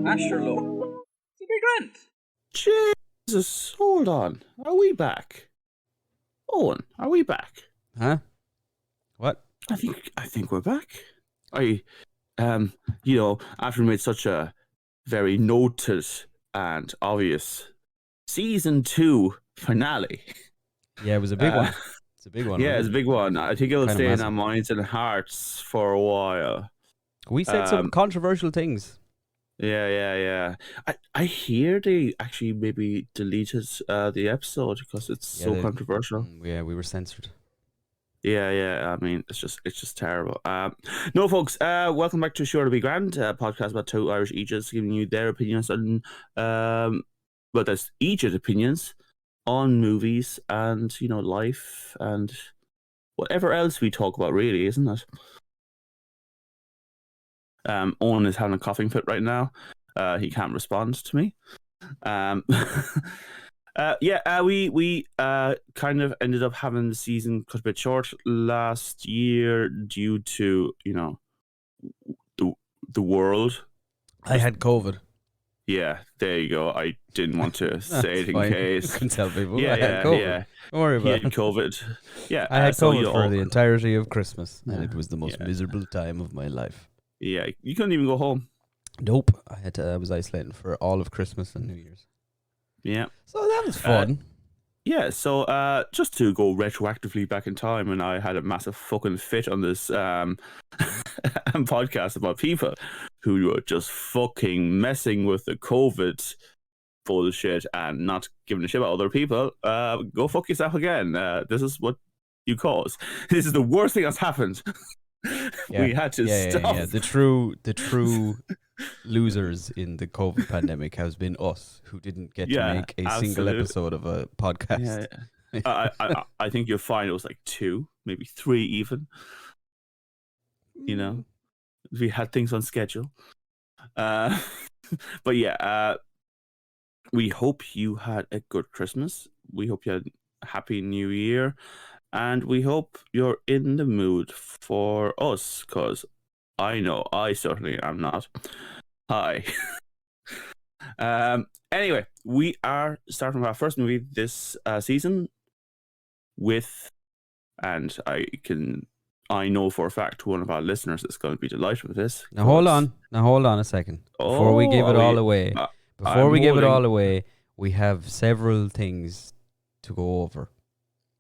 Asherlo. It's a big rent. Jesus, hold on. Are we back? Owen, are we back? Huh? What? I think we're back. After we made such a very noted and obvious season 2 finale. Yeah, it was a big one. It's a big one. Yeah, it's a big one. I think it'll Kinda stay in massive. our minds and hearts for a while. We said some controversial things. Yeah. I hear they actually maybe deleted the episode because it's so controversial. Yeah, we were censored. Yeah. I mean, it's just terrible. No, folks. Welcome back to Sure to Be Grand, podcast about two Irish Egypts giving you their opinions on, there's Egypt opinions on movies and life and whatever else we talk about, really, isn't it? Owen is having a coughing fit right now. He can't respond to me. We kind of ended up having the season cut a bit short last year due to the world. I had COVID. Yeah, there you go. I didn't want to say it in case. You can tell people. Yeah, I had COVID. yeah. Don't worry He about had it. COVID. Yeah, I had COVID for the entirety of Christmas, and it was the most Yeah. miserable time of my life. Yeah, you couldn't even go home. Nope. I was isolating for all of Christmas and New Year's. Yeah. So that was fun. So just to go retroactively back in time, and I had a massive fucking fit on this podcast about people who were just fucking messing with the COVID bullshit and not giving a shit about other people. Go fuck yourself again. This is what you cause. This is the worst thing that's happened. We had to stop. Yeah. The true losers in the COVID pandemic has been us, who didn't get to make a single episode of a podcast. Yeah. I think you'll find it was like 2, maybe 3 even. We had things on schedule. But we hope you had a good Christmas. We hope you had a happy New Year. And we hope you're in the mood for us, because I know I certainly am not. Hi. Anyway, we are starting with our first movie this season with, and I know for a fact one of our listeners is going to be delighted with this. Now hold on a second. Before we give it all away, we have several things to go over.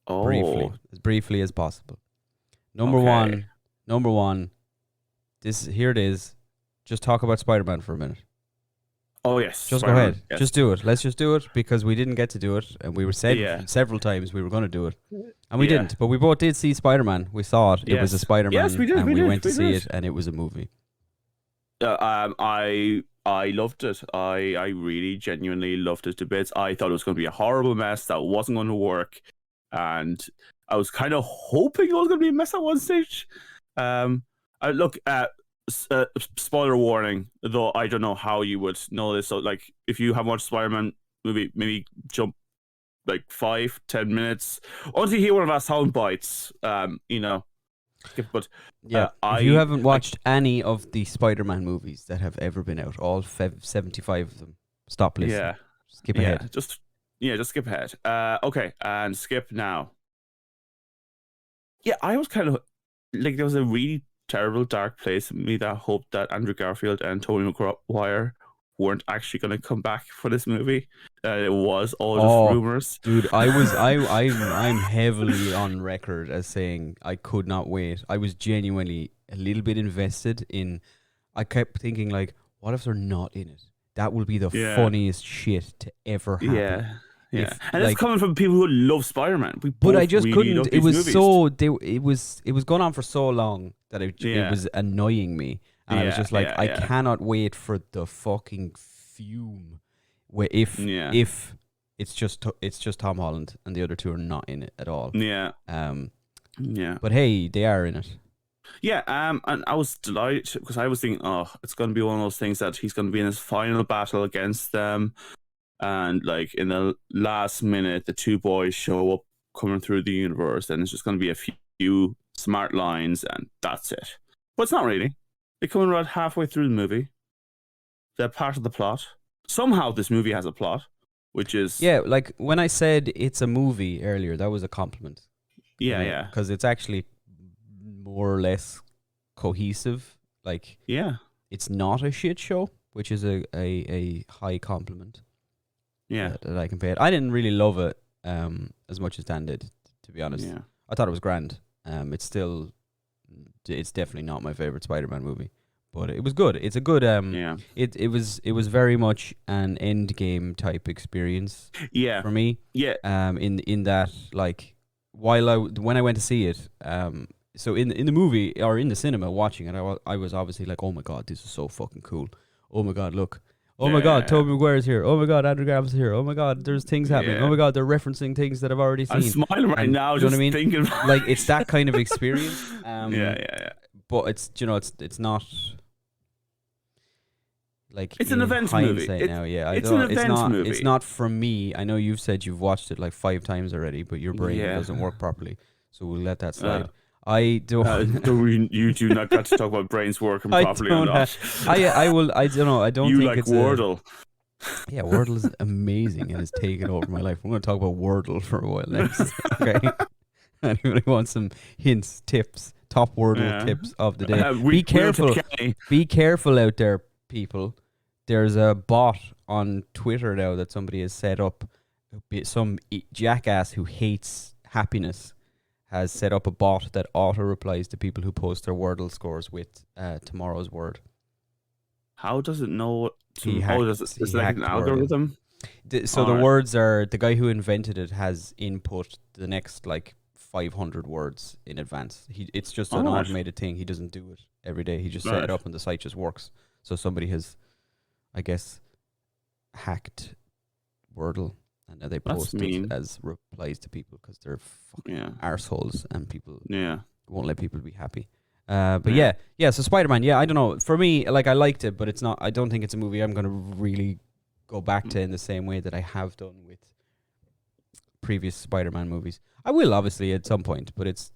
Briefly, as briefly as possible. Number one, here it is. Just talk about Spider-Man for a minute. Oh yes. Just Spider-Man, go ahead. yes. Just do it. Let's just do it because we didn't get to do it, and we were said several times we were going to do it, and we didn't. But we both did see Spider-Man. We saw it. It was a Spider-Man. Yes, we did. And we went to see it, and it was a movie. I loved it. I really genuinely loved it to bits. I thought it was going to be a horrible mess that wasn't going to work. And I was kind of hoping it was going to be a mess at one stage. Spoiler warning, though I don't know how you would know this. So, like, if you haven't watched Spider-Man movie, maybe jump like 5-10 minutes until you hear one of our sound bites. But if you haven't watched any of the Spider-Man movies that have ever been out, all 75 of them, stop listening. Yeah, skip ahead. Just skip ahead. Okay, and skip now. Yeah, I was kind of like, there was a really terrible dark place in me that hoped that Andrew Garfield and Tobey Maguire weren't actually going to come back for this movie. It was all just rumors. Dude, I'm heavily on record as saying I could not wait. I was genuinely a little bit invested in. I kept thinking, like, what if they're not in it? That will be the funniest shit to ever happen. Yeah, and it's coming from people who love Spider-Man. But I just really couldn't. It was movies. It was going on for so long that it was annoying me, and I was just like, I cannot wait for the fucking fume. Where if it's just Tom Holland and the other two are not in it at all. Yeah. But hey, they are in it. Yeah. And I was delighted because I was thinking, it's going to be one of those things that he's going to be in his final battle against and like in the last minute, the two boys show up coming through the universe, and it's just going to be a few smart lines, and that's it. But it's not really. They come in about halfway through the movie. They're part of the plot. Somehow, this movie has a plot, which is like when I said it's a movie earlier, that was a compliment. Yeah, because it's actually more or less cohesive. Like, it's not a shit show, which is a high compliment. Yeah, that I can pay it. I didn't really love it as much as Dan did, to be honest. Yeah. I thought it was grand. It's definitely not my favorite Spider-Man movie, but it was good. It's a good It was very much an Endgame type experience. Yeah, for me. Yeah. In that, like, when I went to see it, so in the movie or in the cinema watching it, I was obviously like, oh my god, this is so fucking cool. Oh my god, look. Oh my god, Tobey Maguire's here. Oh my god, Andrew Garfield's here. Oh my god, there's things happening. Oh my god, they're referencing things that I've already seen. I'm smiling right now, you just know what I mean? thinking about like, it's that kind of experience. Yeah. But it's not like it's an event movie. Now, it's an event movie. It's not from me. I know you've said you've watched it like 5 times already, but your brain doesn't work properly, so we'll let that slide. I don't. You do not got to talk about brains working properly or not. I will. I don't know. I don't. You think like it's Wordle. Yeah, Wordle is amazing and has taken over my life. I'm going to talk about Wordle for a while next. Okay. Anybody wants some hints, tips, top Wordle tips of the day? Be careful. Be careful out there, people. There's a bot on Twitter now that somebody has set up. Some jackass who hates happiness has set up a bot that auto-replies to people who post their Wordle scores with tomorrow's word. How does it know? Is it like an algorithm? The words are... The guy who invented it has input the next, 500 words in advance. It's just an automated thing. He doesn't do it every day. He just set it up and the site just works. So somebody has, I guess, hacked Wordle. And now they post it as replies to people because they're fucking arseholes and people won't let people be happy. So Spider-Man, I don't know. For me, I liked it, but it's not. I don't think it's a movie I'm going to really go back to in the same way that I have done with previous Spider-Man movies. I will, obviously, at some point, but it's,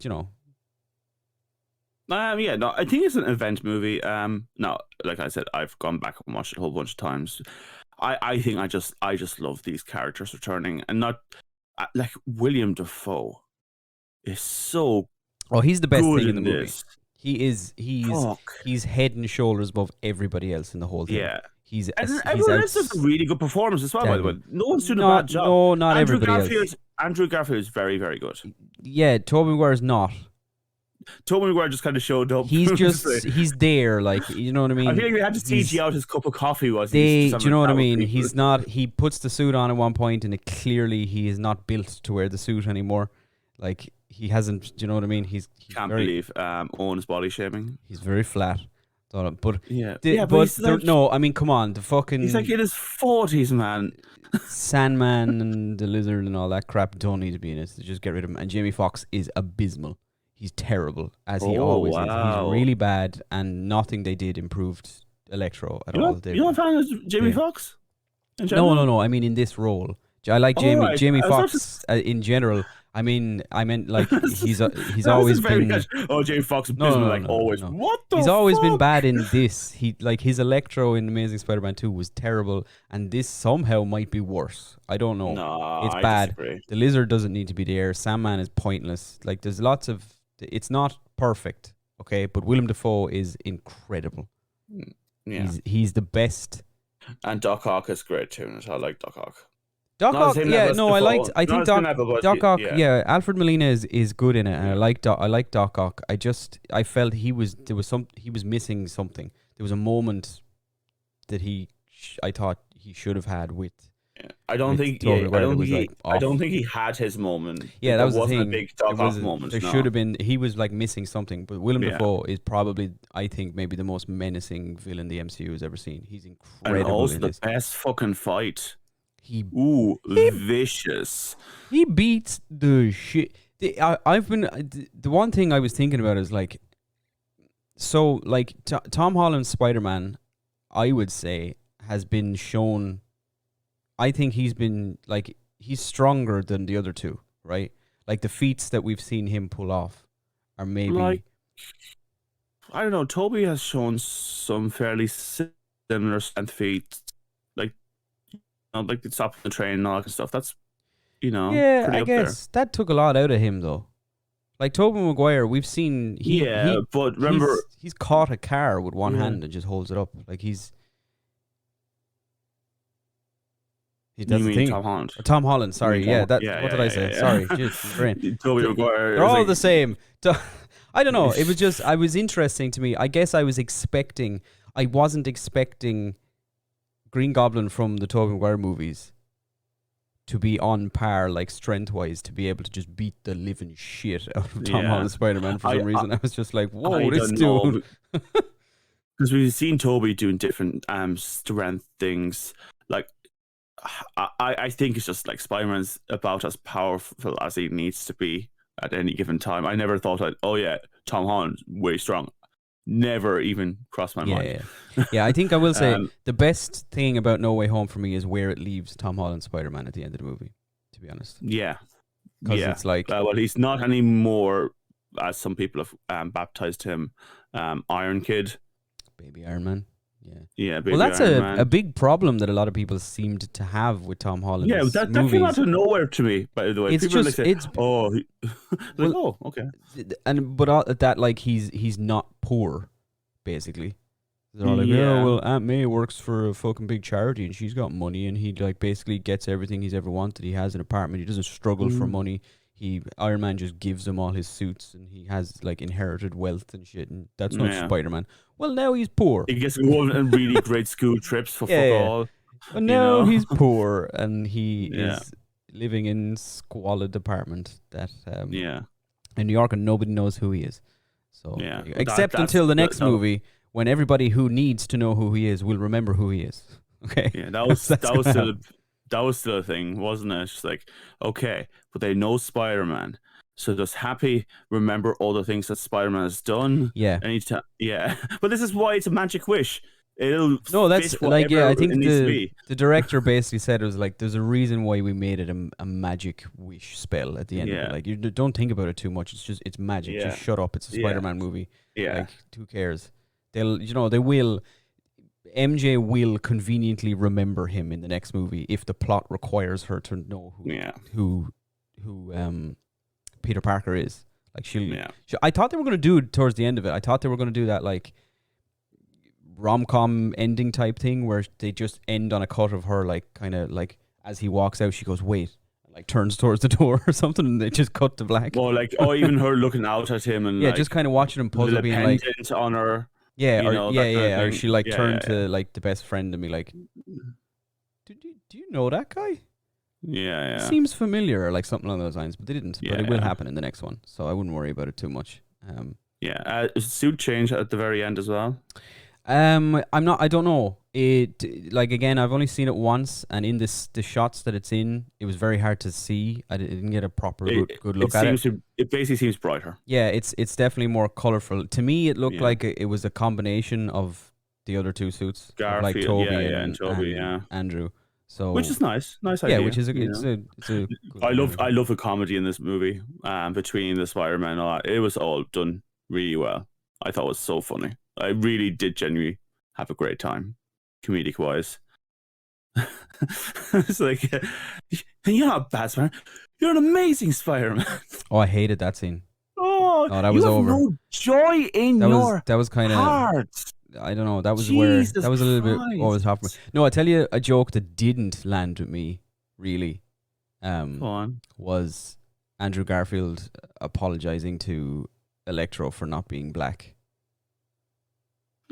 I think it's an event movie. No, like I said, I've gone back and watched it a whole bunch of times. I think I just love these characters returning, and not like William Dafoe is so. Oh, he's the best thing in the movie. He's head and shoulders above everybody else in the whole thing. Yeah, everyone else does a really good performance as well. By the way, no one's doing a bad job. No, not everybody else. Andrew Garfield is very, very good. Yeah, Tobey Maguire's not. Tobey Maguire just kind of showed up. He's there, you know what I mean? I feel like they had to CG out his cup of coffee. Do you know what I mean? He's not. He puts the suit on at one point, and clearly he is not built to wear the suit anymore. He hasn't. Do you know what I mean? Can't believe Owen's body shaming. He's very flat. But no, I mean, come on, the fucking. He's like in his 40s, man. Sandman and the Lizard and all that crap don't need to be in it. So just get rid of him. And Jamie Foxx is abysmal. He's terrible, as he always is. He's really bad, and nothing they did improved Electro at all. You're not a fan of Jamie Foxx? No. I mean, in this role, I like Jamie Foxx in general. I meant he's always been. Jamie Foxx, always. No. What the? He's always been bad in this. His Electro in Amazing Spider-Man 2 was terrible, and this somehow might be worse. I don't know. No, it's bad. Disagree. The Lizard doesn't need to be there. Sandman is pointless. There's lots of. It's not perfect, okay, but Willem Dafoe is incredible. Yeah, he's the best. And Doc Ock is great too. I like Doc Ock. Doc Ock, I think Doc Ock, Alfred Molina is good in it, and I like Doc Ock. I felt he was missing something. There was a moment that I thought he should have had with. Yeah. I don't think he had his moment. Yeah, that was the thing. A big Doc Ock moment. There should have been. He was missing something. But Willem Dafoe is probably, I think, maybe the most menacing villain the MCU has ever seen. He's incredible. And also the best fucking fight. Vicious. He beats the shit. The one thing I was thinking about is Tom Holland's Spider-Man, I would say, has been shown I think he's been like he's stronger than the other two, right? Like the feats that we've seen him pull off are maybe like I don't know. Toby has shown some fairly similar strength feats, like like the stop the train and all that kind of stuff. That's yeah. pretty I up there. guess that took a lot out of him though. Like Tobey Maguire, we've seen Yeah, but remember, he's caught a car with one yeah. hand and just holds it up. Like he's You that's the mean thing. Tom Holland? Or Tom Holland, sorry. Yeah, that Yeah, what did I say? Sorry, jeez, brain. Toby Maguire. They're all the same. I don't know. It was just I was interesting to me. I guess I wasn't expecting Green Goblin from the Tobey Maguire movies to be on par, like strength-wise, to be able to just beat the living shit out of Tom Holland Spider-Man for some reason. I was just like, whoa, this dude. Because we've seen Toby doing different strength things. Like, I think it's just like Spider-Man's about as powerful as he needs to be at any given time. I never thought oh yeah, Tom Holland's way strong. Never even crossed my mind. Yeah, I think I will say the best thing about No Way Home for me is where it leaves Tom Holland Spider-Man at the end of the movie, to be honest. Yeah. Because it's like... well, he's not anymore, as some people have baptized him, Iron Kid. Baby Iron Man. Yeah, Baby well, that's Iron Man. a big problem that a lot of people seemed to have with Tom Holland. Yeah, that came out of nowhere to me, by the way. It's people just... like say, okay. But that, like, he's not poor, basically. They're all like, well, Aunt May works for a fucking big charity and she's got money and he like basically gets everything he's ever wanted. He has an apartment. He doesn't struggle for money. Iron Man just gives him all his suits and he has like inherited wealth and shit. And that's not Spider-Man. Well, now he's poor. He gets to go on really great school trips for fuck all. But now he's poor and he is living in squalid apartment that in New York and nobody knows who he is. So except until the next movie, when everybody who needs to know who he is will remember who he is. Okay. Yeah, that was still a thing, wasn't it? It's like, okay, but they know Spider-Man. So does Happy remember all the things that Spider-Man has done? Yeah. But this is why it's a magic wish. That's like, I think the director basically said it was like, there's a reason why we made it a magic wish spell at the end of it. Like, you don't think about it too much. It's magic. Just shut up. It's a Spider-Man movie. Yeah. Like, who cares? MJ will conveniently remember him in the next movie if the plot requires her to know who Peter Parker is. Like I thought they were going to do it towards the end of it. I thought they were going to do that like rom-com ending type thing where they just end on a cut of her like kind of like as he walks out she goes wait, and like turns towards the door or something and they just cut to black. Or even her looking out at him and just kind of watching him puzzle being like on her. Or she like turned to like the best friend and be like, do you know that guy? Yeah. Seems familiar or like something along those lines, but they didn't. But it will happen in the next one, so I wouldn't worry about it too much. Suit change at the very end as well. I don't know. It like again, I've only seen it once, and in the shots that it's in, it was very hard to see. I didn't get a proper good look at it. It basically seems brighter. Yeah, it's definitely more colorful. To me, it looked like it was a combination of the other two suits, Garfield, like Toby and Toby, Andrew. So which is nice idea. Yeah, which is it's a. I love the comedy in this movie. Between the Spider-Man and all that, it was all done really well. I thought it was so funny. I really did genuinely have a great time, comedic wise. It's like, you're not a bad Spider-Man. You're an amazing Spider-Man. Oh, I hated that scene. Oh, that was over. No joy in that was kind of heart. I don't know. That was Jesus where that was a little Christ. bit over the top for me. No, I tell you a joke that didn't land with me really. Was Andrew Garfield apologizing to Electro for not being black.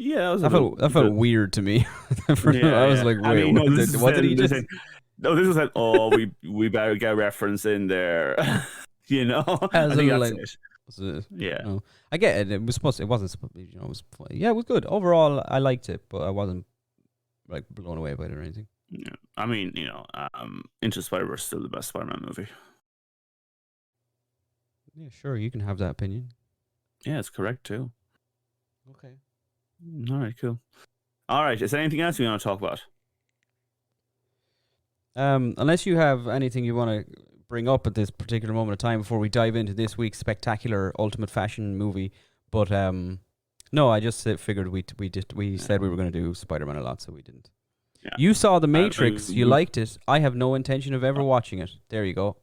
Yeah, that felt weird to me. I was like, wait, what did he just say? No, this was like, we better get a reference in there. I think that's it. No, I get it. It was supposed. It wasn't. It was. Yeah, it was good overall. I liked it, but I wasn't like blown away by it or anything. Yeah, I mean, Into Spider-Verse is still the best Spider-Man movie. Yeah, sure, you can have that opinion. Yeah, it's correct too. Okay. All right, cool. All right, is there anything else you want to talk about? Unless you have anything you want to bring up at this particular moment of time before we dive into this week's spectacular Ultimate Fashion movie, but no, I just figured we said we were going to do Spider-Man a lot, so we didn't. Yeah. You saw The Matrix, you liked it. I have no intention of ever watching it. There you go.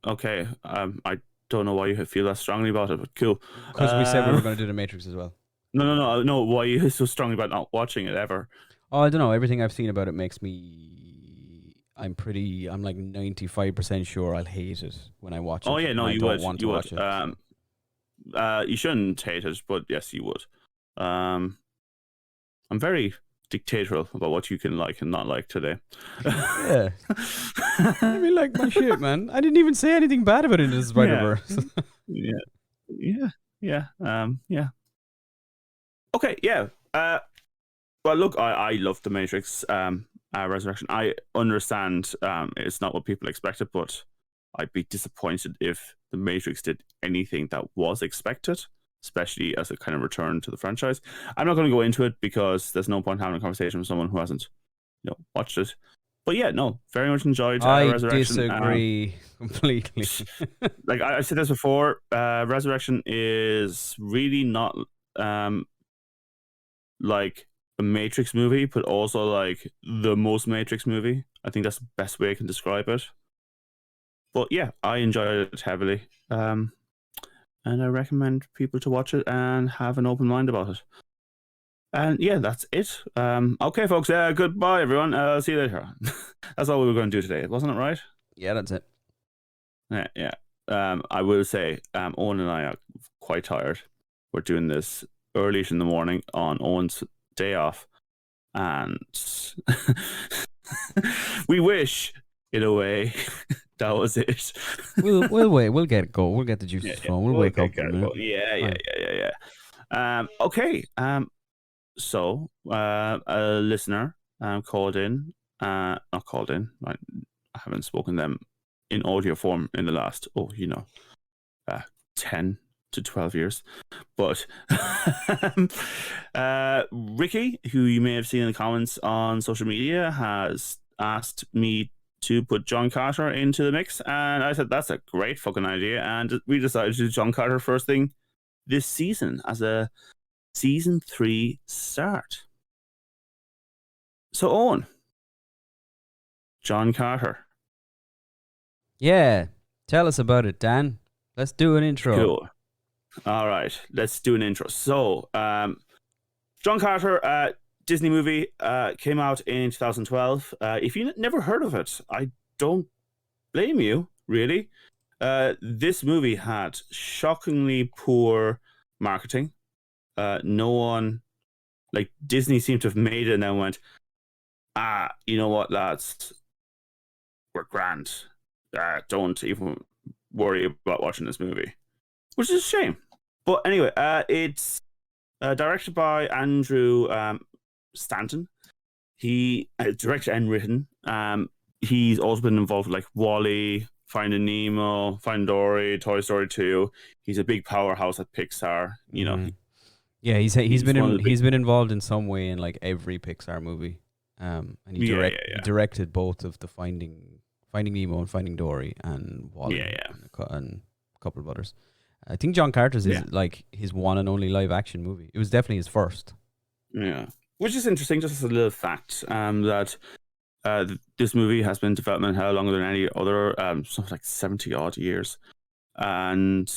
Okay, I don't know why you feel that strongly about it, but cool. Because we said we were going to do The Matrix as well. No. Why are you so strongly about not watching it ever? Oh, I don't know. Everything I've seen about it makes me. I'm like 95% sure I'll hate it when I watch it. Oh yeah, no, you would. Want to watch it. You shouldn't hate it, but yes, you would. I'm very dictatorial about what you can like and not like today. Yeah. I mean, like my shit, man. I didn't even say anything bad about Into the Spider-Verse. Yeah. Okay, yeah. Well, look, I love The Matrix Resurrection. I understand it's not what people expected, but I'd be disappointed if The Matrix did anything that was expected, especially as a kind of return to the franchise. I'm not going to go into it because there's no point having a conversation with someone who hasn't, watched it. But yeah, no, very much enjoyed Resurrection. I disagree completely. Like I said this before, Resurrection is really not like a Matrix movie, but also like the most Matrix movie. I think that's the best way I can describe it. But yeah, I enjoyed it heavily. And I recommend people to watch it and have an open mind about it. And yeah, that's it. Okay, folks. Goodbye, everyone. See you later. That's all we were going to do today, wasn't it? Right? Yeah, that's it. Yeah. I will say, Owen and I are quite tired. We're doing this early in the morning on Owen's day off, and we wish, in a way, that was it. We'll wait. We'll get it go. We'll get the juices flowing. We'll wake up. Yeah. Okay. So, a listener called in, not called in, I haven't spoken to them in audio form in the last, 10 to 12 years. But Ricky, who you may have seen in the comments on social media, has asked me to put John Carter into the mix. And I said, that's a great fucking idea. And we decided to do John Carter first thing this season as a Season 3 start. So, Owen, John Carter. Yeah, tell us about it, Dan. Let's do an intro. Cool. All right, let's do an intro. So, John Carter, Disney movie, came out in 2012. If you never heard of it, I don't blame you, really. This movie had shockingly poor marketing. No one, like Disney seemed to have made it and then went, you know what, lads, we're grand. Don't even worry about watching this movie, which is a shame. But anyway, it's directed by Andrew Stanton. He directed and written. He's also been involved with like WALL-E, Finding Nemo, Finding Dory, Toy Story 2. He's a big powerhouse at Pixar. You know. Yeah, he's been involved in some way in like every Pixar movie, and he directed both of the Finding Nemo and Finding Dory and WALL-E and a couple of others. I think John Carter's is like his one and only live action movie. It was definitely his first. Yeah, which is interesting. Just as a little fact, that this movie has been in development how longer than any other, something like 70 odd years, and.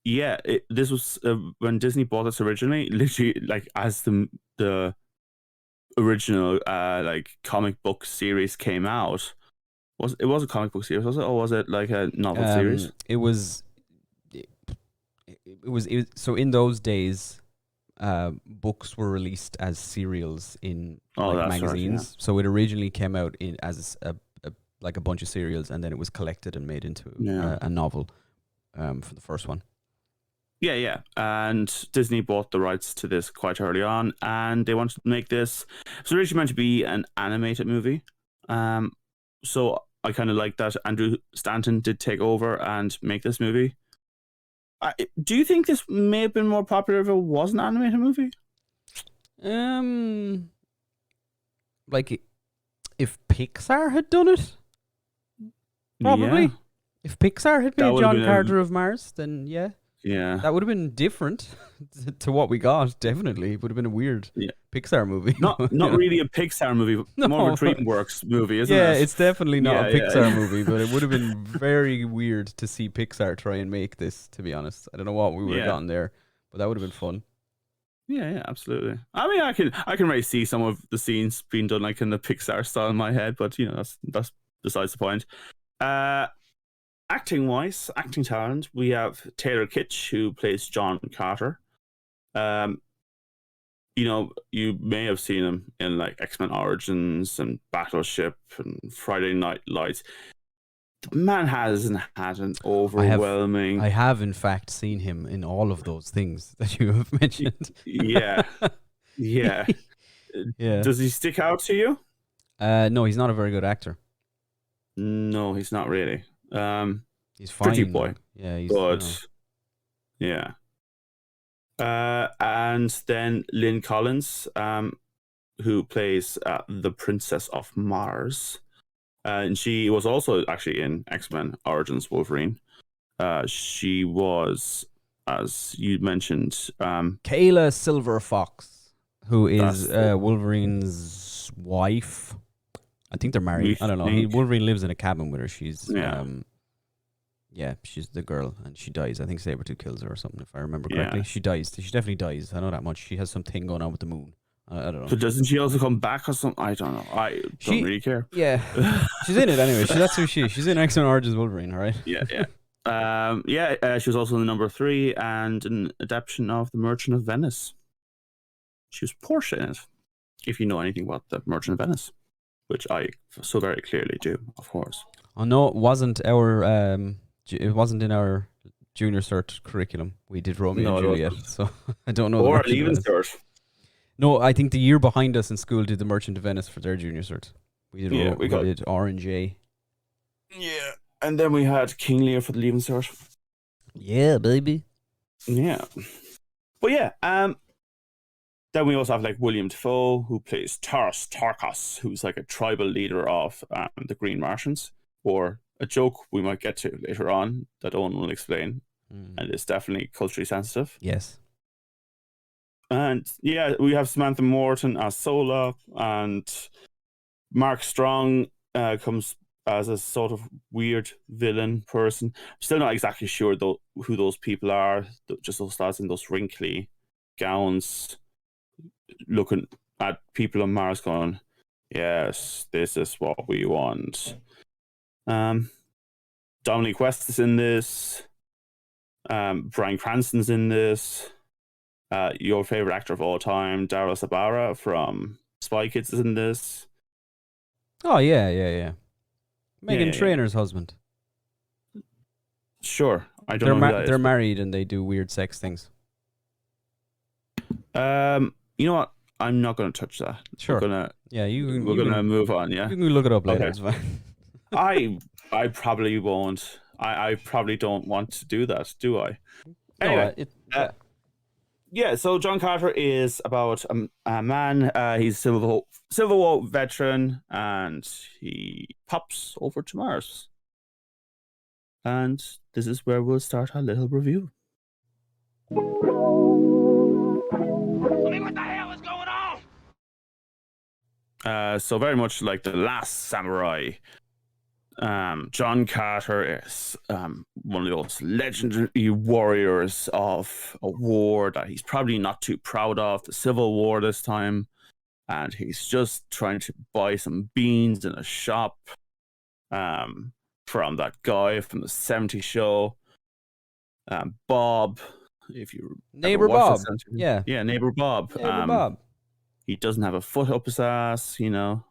Yeah, this was when Disney bought this originally, literally like as the original like comic book series came out. It was a comic book series, was it, or was it like a novel series? It was. So in those days, books were released as serials in magazines. Right, yeah. So it originally came out as a bunch of serials, and then it was collected and made into a novel for the first one. Yeah. And Disney bought the rights to this quite early on, and they wanted to make this. It was originally meant to be an animated movie. So I kind of like that Andrew Stanton did take over and make this movie. Do you think this may have been more popular if it was an animated movie? If Pixar had done it, probably. Yeah. If Pixar had made John Carter of Mars, then yeah. Yeah. That would have been different to what we got, definitely. It would have been a weird Pixar movie. Not really a Pixar movie, but more of a DreamWorks movie, isn't it? Yeah, it's definitely not a Pixar movie, but it would have been very weird to see Pixar try and make this, to be honest. I don't know what we would have gotten there, but that would have been fun. Yeah, absolutely. I mean, I can really see some of the scenes being done like in the Pixar style in my head, but that's besides the point. Acting talent, we have Taylor Kitsch, who plays John Carter. You may have seen him in like X-Men Origins and Battleship and Friday Night Lights. The man hasn't had an overwhelming. I have in fact seen him in all of those things that you have mentioned. Yeah. Does he stick out to you? No, he's not a very good actor. No, he's not really. He's fine. Pretty boy. Yeah, he's good. Yeah. And then Lynn Collins, who plays the Princess of Mars. And she was also actually in X-Men Origins Wolverine. She was, as you mentioned, Kayla Silverfox, who is Wolverine's wife. I think they're married. I don't know. Wolverine lives in a cabin with her. She's she's the girl, and she dies. I think Sabretooth kills her or something, if I remember correctly. She dies. She definitely dies. I know that much. She has something going on with the moon. I don't know. But doesn't she also come back or something? I don't know. I don't really care. Yeah. She's in it anyway. That's who she is. She's in X-Men Origins Wolverine, all right? Yeah. She was also in the number 3 and an adaptation of The Merchant of Venice. She was Portia in it, if you know anything about The Merchant of Venice, which I so very clearly do, of course. Oh, no, it wasn't it wasn't in our junior cert curriculum. We did Romeo and Juliet, so I don't know. Or even cert. No, I think the year behind us in school did The Merchant of Venice for their junior cert. We did R&J. Yeah, and then we had King Lear for the Leaving cert. Yeah, baby. Yeah. But yeah, then we also have like William Dafoe, who plays Taras Tarkas, who's like a tribal leader of the Green Martians, or a joke we might get to later on that Owen will explain, and it's definitely culturally sensitive. Yes. And yeah, we have Samantha Morton as Sola, and Mark Strong comes as a sort of weird villain person. I'm still not exactly sure who those people are. Just those lads in those wrinkly gowns, looking at people on Mars, going, "Yes, this is what we want." Dominic West is in this. Bryan Cranston's in this. Your favorite actor of all time, Daryl Sabara from Spy Kids, is in this. Oh yeah. Meghan Trainor's husband. Sure, I don't know. They're married and they do weird sex things. You know what? I'm not going to touch that. Sure. We're gonna move on. Yeah, you can look it up later. Okay. It's fine. I probably won't. I probably don't want to do that, do I? Anyway, so John Carter is about a man. He's a Civil War veteran, and he pops over to Mars. And this is where we'll start our little review. I mean, what the hell is going on? So very much like The Last Samurai, John Carter is one of those legendary warriors of a war that he's probably not too proud of, the Civil War this time, and he's just trying to buy some beans in a shop from that guy from the 70s show, Bob. If you Neighbor Bob, yeah, Neighbor Bob. Bob. He doesn't have a foot up his ass, you know.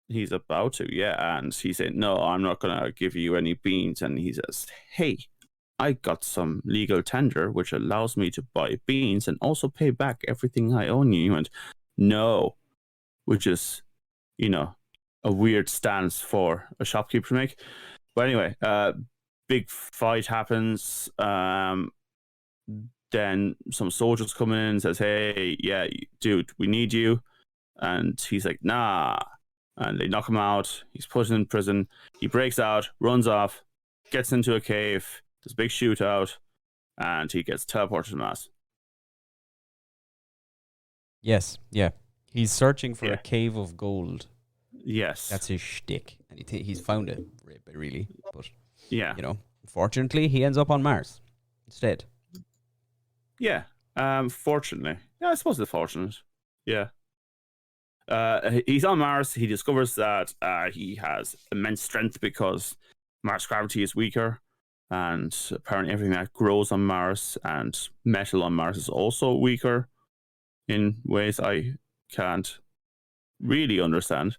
He's about to, and he said, "No, I'm not gonna give you any beans." And he says, "Hey, I got some legal tender which allows me to buy beans and also pay back everything I own you." He went, "No," which is, a weird stance for a shopkeeper to make. But anyway, big fight happens. Then some soldiers come in and says, "Hey, yeah, dude, we need you." and he's like, nah. And they knock him out. He's put in prison. He breaks out, runs off, gets into a cave. There's a big shootout, and he gets teleported to Mars. Yes, yeah. He's searching for a cave of gold. Yes. That's his shtick. And he's found it, really. But, yeah. Unfortunately, he ends up on Mars instead. Yeah. Fortunately. Yeah, I suppose it's fortunate. Yeah. He's on Mars. He discovers that he has immense strength because Mars gravity is weaker. And apparently everything that grows on Mars and metal on Mars is also weaker in ways I can't really understand.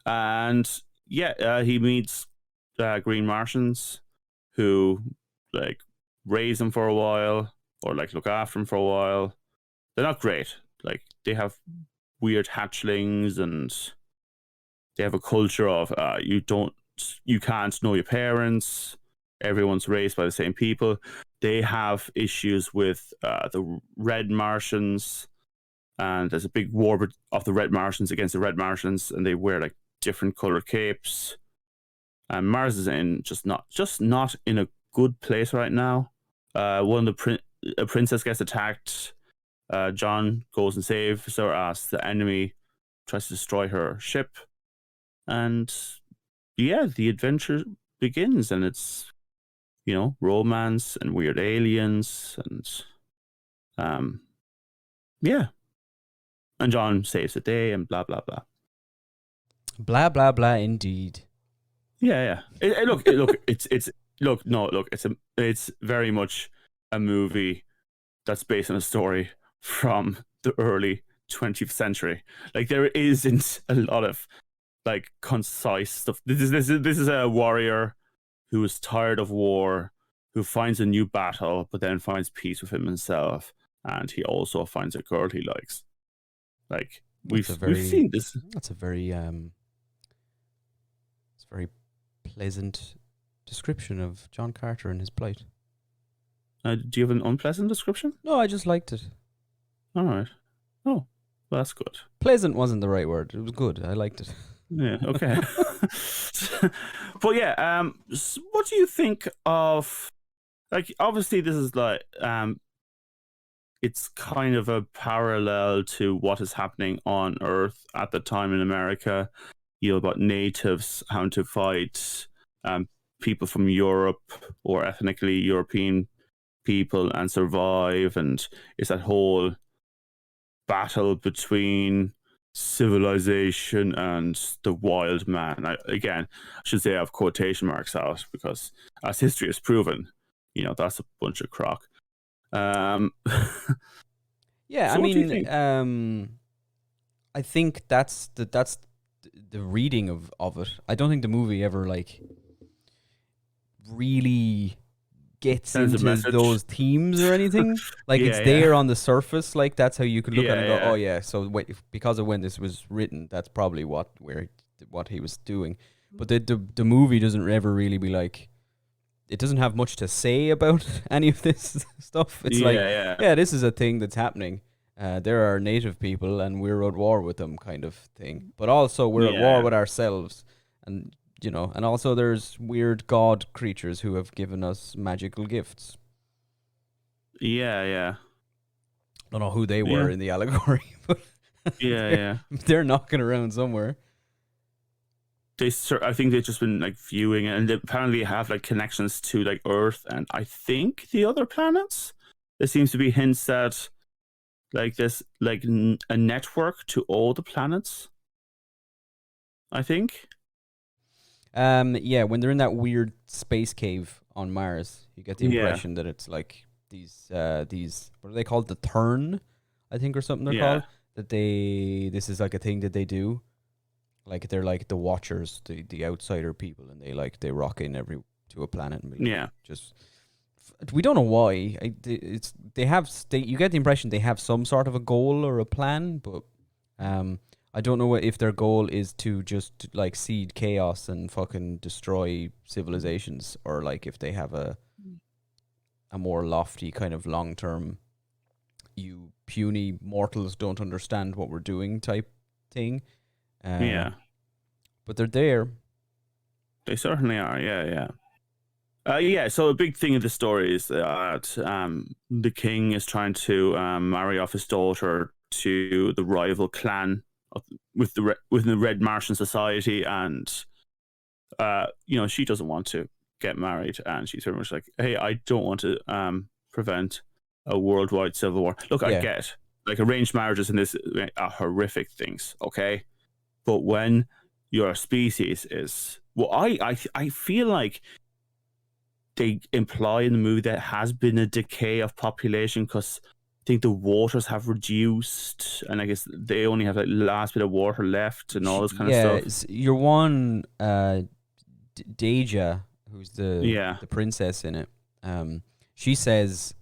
And he meets green Martians who like raise him for a while or like look after him for a while. They're not great. Like they have weird hatchlings and they have a culture of you can't know your parents. Everyone's raised by the same people. They have issues with the red Martians, and there's a big war of the red Martians against the red Martians, and they wear like different colored capes. And Mars is just not in a good place right now. One of a princess gets attacked. John goes and saves her as the enemy tries to destroy her ship, and the adventure begins, and it's romance and weird aliens and and John saves the day and blah blah blah. Blah blah blah, indeed. Yeah. It's very much a movie that's based on a story from the early 20th century. Like there isn't a lot of like concise stuff. This is a warrior who is tired of war, who finds a new battle, but then finds peace with himself, and he also finds a girl he likes. Like we've seen this. That's a very pleasant description of John Carter and his plight. Do you have an unpleasant description? No, I just liked it. All right. Oh, well, that's good. Pleasant wasn't the right word. It was good. I liked it. Yeah. Okay. But yeah, what do you think of? Like, obviously, this is like it's kind of a parallel to what is happening on Earth at the time in America. About natives having to fight people from Europe or ethnically European people and survive, and it's that whole battle between civilization and the wild man. I should say I have quotation marks out because, as history has proven, that's a bunch of crock. Yeah, so I mean, I think that's the reading of it. I don't think the movie ever like really gets into those themes or anything. Like it's there on the surface. Like that's how you could look at it and go, oh yeah. So because of when this was written, that's probably what he was doing. But the movie doesn't ever really be like. It doesn't have much to say about any of this stuff. It's this is a thing that's happening. There are native people and we're at war with them kind of thing. But also we're at war with ourselves. And, and also there's weird god creatures who have given us magical gifts. Yeah. I don't know who they were in the allegory. But they're knocking around somewhere. I think they've just been like viewing it, and they apparently have like connections to like Earth and I think the other planets. There seems to be hints that like there's like a network to all the planets, I think. When they're in that weird space cave on Mars, you get the impression that it's like these what are they called? The Turn, I think, or something they're called. That this is like a thing that they do. Like they're like the Watchers, the outsider people, and they rock in to a planet. And we don't know why. You get the impression they have some sort of a goal or a plan, but I don't know if their goal is to just like seed chaos and fucking destroy civilizations, or like if they have a more lofty kind of long term, you puny mortals don't understand what we're doing type thing. Yeah. But they're there. They certainly are. Yeah. So a big thing of the story is that the king is trying to marry off his daughter to the rival clan within the Red Martian Society, and she doesn't want to get married, and she's very much like, "Hey, I don't want to prevent a worldwide civil war." Look, I get like arranged marriages in this are horrific things, okay, but when your species is I feel like they imply in the movie that has been a decay of population because I think the waters have reduced, and I guess they only have that last bit of water left and all this kind of stuff. Yeah, your one Deja, who's the princess in it, she says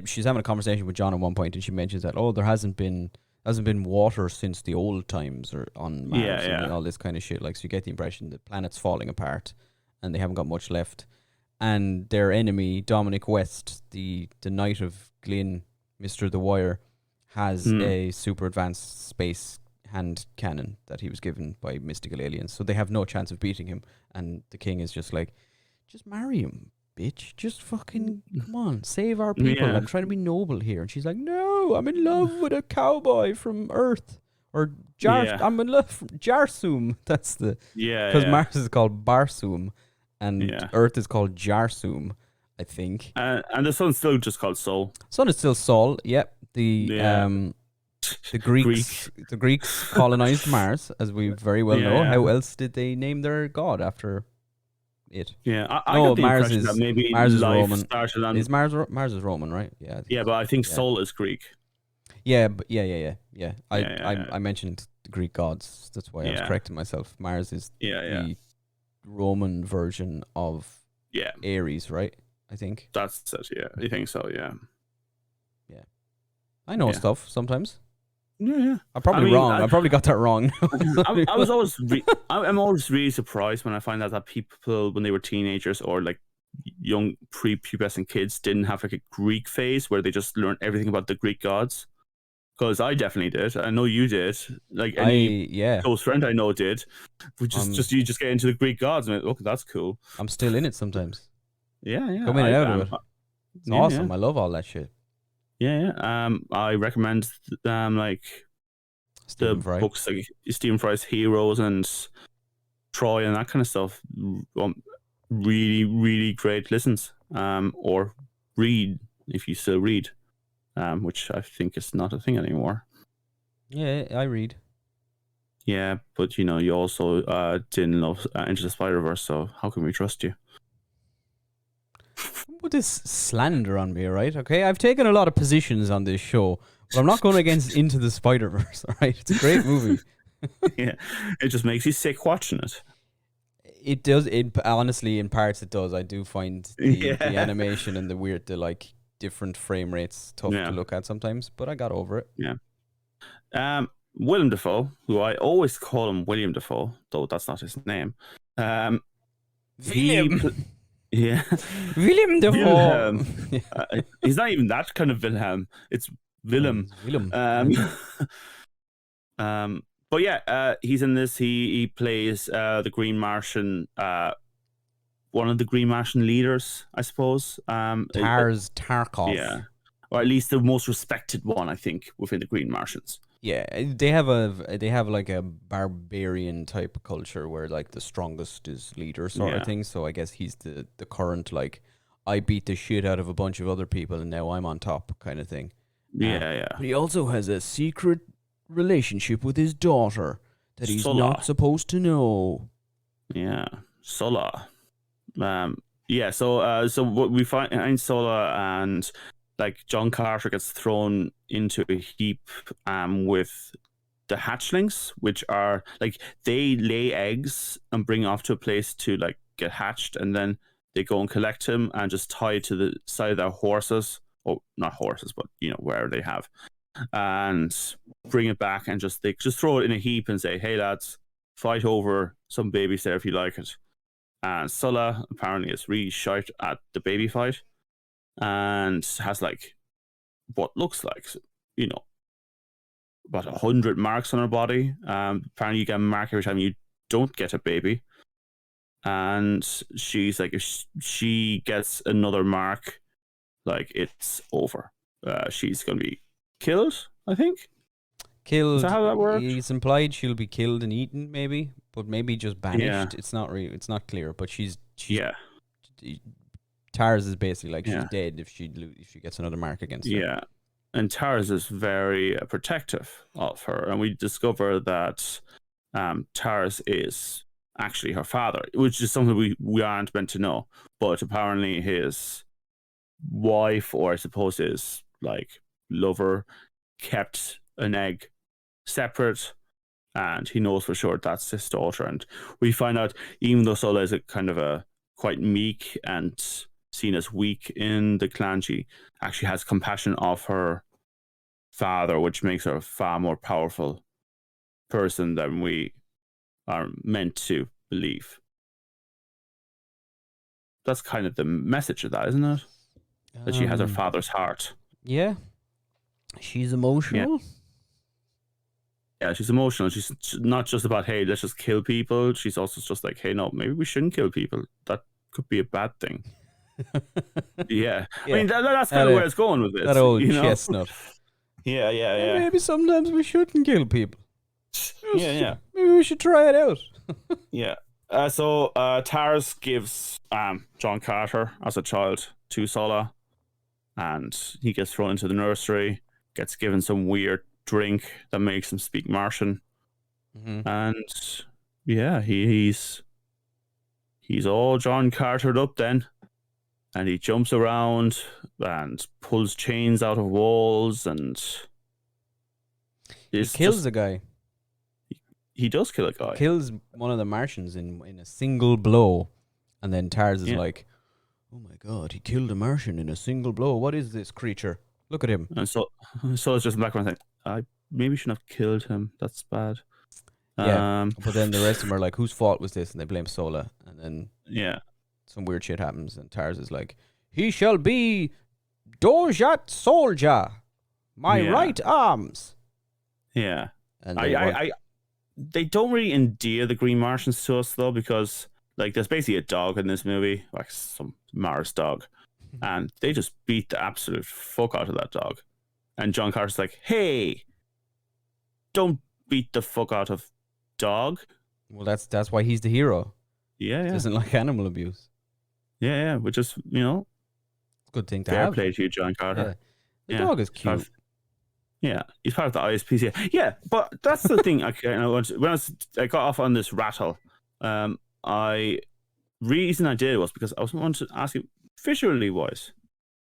she's having a conversation with John at one point, and she mentions that there hasn't been water since the old times or on Mars and all this kind of shit. Like, so you get the impression the planet's falling apart and they haven't got much left. And their enemy, Dominic West, the Knight of Glyn, Mr. The Wire, has a super advanced space hand cannon that he was given by mystical aliens. So they have no chance of beating him. And the king is just like, just marry him, bitch. Just fucking, come on, save our people. I'm trying to be noble here. And she's like, no, I'm in love with a cowboy from Earth. Or I'm in love with Jarsum. That's the... Because Mars is called Barsum. And Earth is called Jarsum, I think. And the sun's still just called Sol. Sun is still Sol. Yep. The Greeks colonized Mars, as we very well know. How else did they name their god after it? Yeah, I got the impression that maybe Mars is life Roman. started on... Is Mars is Roman, right? Yeah. Yeah, but I think Sol is Greek. Yeah, but yeah. I mentioned the Greek gods. That's why I was correcting myself. Mars is the Roman version of Ares, right? I think that's it. Yeah, I think so. Yeah. I know stuff sometimes. Yeah. I'm probably wrong. I probably got that wrong. I'm always really surprised when I find out that people, when they were teenagers or like young pre-pubescent kids, didn't have like a Greek phase where they just learned everything about the Greek gods. Because I definitely did. I know you did. Like any close friend I know did. You just get into the Greek gods and look, that's cool. I'm still in it sometimes. Yeah. Come in and out of it. It's awesome. Yeah. I love all that shit. Yeah. I recommend like Stephen Fry books like Stephen Fry's Heroes and Troy and that kind of stuff. Really, really great listens. Or read if you still read. Which I think is not a thing anymore. Yeah, I read. Yeah, but you also didn't love Into the Spider-Verse, so how can we trust you? Put this slander on me, right? Okay, I've taken a lot of positions on this show, but I'm not going against Into the Spider-Verse, all right? It's a great movie. Yeah, it just makes you sick watching it. It does. Honestly, in parts it does. I do find the animation and the different frame rates tough to look at sometimes, but I got over it. Yeah. Willem Dafoe, who I always call him William Dafoe, though that's not his name. William. William Dafoe. He's not even that kind of Wilhelm. It's Willem. But yeah, he's in this. He plays the Green Martian. One of the Green Martian leaders, I suppose. Tarkov. Yeah. Or at least the most respected one, I think, within the Green Martians. Yeah, they have like a barbarian type of culture where like the strongest is leader sort of thing. So I guess he's the current like I beat the shit out of a bunch of other people and now I'm on top kind of thing. Yeah. But he also has a secret relationship with his daughter that he's not supposed to know. Yeah, Sola. So what we find Sola and like John Carter gets thrown into a heap with the hatchlings, which are like they lay eggs and bring off to a place to like get hatched, and then they go and collect him and just tie to the side of their horses. Oh, not horses, but where they have, and bring it back and they just throw it in a heap and say, "Hey lads, fight over some babies there if you like it." And Sulla apparently is really shite at the baby fight and has like what looks like, about 100 marks on her body. Apparently, you get a mark every time you don't get a baby. And she's like, if she gets another mark, like, it's over. She's going to be killed, I think. Killed. Is that how that works? It's implied she'll be killed and eaten, maybe, but maybe just banished. Yeah. It's not really. It's not clear. But she's yeah. Tars is basically like Yeah. she's dead if she gets another mark against her. Yeah. And Tars is very protective of her, and we discover that Tars is actually her father, which is something we aren't meant to know. But apparently, his wife, or I suppose his like lover, kept an egg separate, and he knows for sure that's his daughter. And we find out, even though Sola is a kind of a quite meek and seen as weak in the clan, she actually has compassion of her father, which makes her a far more powerful person than we are meant to believe. That's kind of the message of that, isn't it? That she has her father's heart. Yeah. She's emotional. Yeah, she's emotional. She's not just about, hey, let's just kill people. She's also just like, hey, no, maybe we shouldn't kill people. That could be a bad thing. Yeah. I mean, that's kind of where it's going with this. That old chestnut. Yeah. Maybe sometimes we shouldn't kill people. Yeah. Maybe we should try it out. Yeah. So Tars gives John Carter as a child to Sola, and he gets thrown into the nursery, gets given some weird drink that makes him speak Martian. Mm-hmm. And yeah, he's all John Cartered up then, and he jumps around and pulls chains out of walls, and he kills a guy. He does kill a guy. Kills one of the Martians in a single blow, and then Tars is like, "Oh my god, he killed a Martian in a single blow. What is this creature? Look at him." And so it's just in the background saying, I maybe shouldn't have killed him. That's bad. Yeah, but then the rest of them are like, whose fault was this? And they blame Sola. And then some weird shit happens, and Tars is like, he shall be Dojat Soldier, my right arms. Yeah. And they don't really endear the Green Martians to us, though, because like there's basically a dog in this movie, like some Mars dog, and they just beat the absolute fuck out of that dog. And John Carter's like, hey, don't beat the fuck out of dog. Well, that's why he's the hero. Yeah. He doesn't like animal abuse. Yeah, which is, good thing to fair have. play to you, John Carter. The dog is cute. He's part of the ISPCA. Yeah, but that's the thing. I got off on this rattle, reason I did was because I was wanting to ask you, visually wise,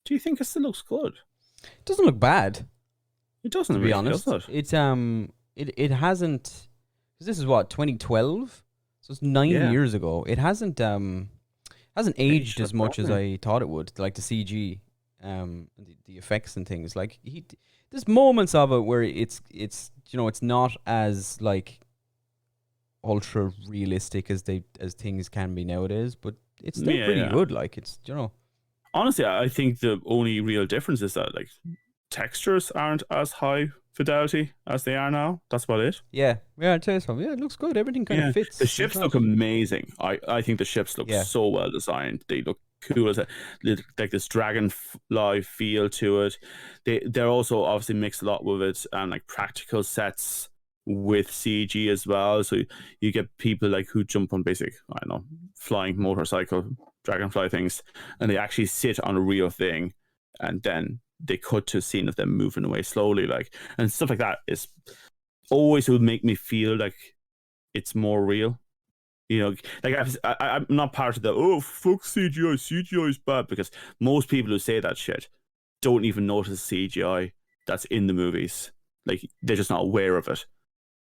do you think it still looks good? It doesn't look bad. It doesn't, to really, be honest. does it? It's it hasn't, because this is what, 2012, so it's 9 years ago. It hasn't aged as much as I thought it would. Like the CG, the effects and things. Like there's moments of it where it's it's not as like ultra realistic as things can be nowadays, but it's still pretty good. Like it's Honestly, I think the only real difference is that like textures aren't as high fidelity as they are now. That's about it. Yeah, I'd say so. Yeah, it looks good. Everything kind of fits. The ships look amazing. I think the ships look so well designed. They look cool as like this dragonfly feel to it. They're also obviously mixed a lot with it, and like practical sets with CG as well. So you get people like who jump on basic, I don't know, flying motorcycle dragonfly things, and they actually sit on a real thing, and then they cut to a scene of them moving away slowly, like, and stuff like that is always would make me feel like it's more real. Like I'm not part of the fuck CGI is bad, because most people who say that shit don't even notice CGI that's in the movies. Like they're just not aware of it.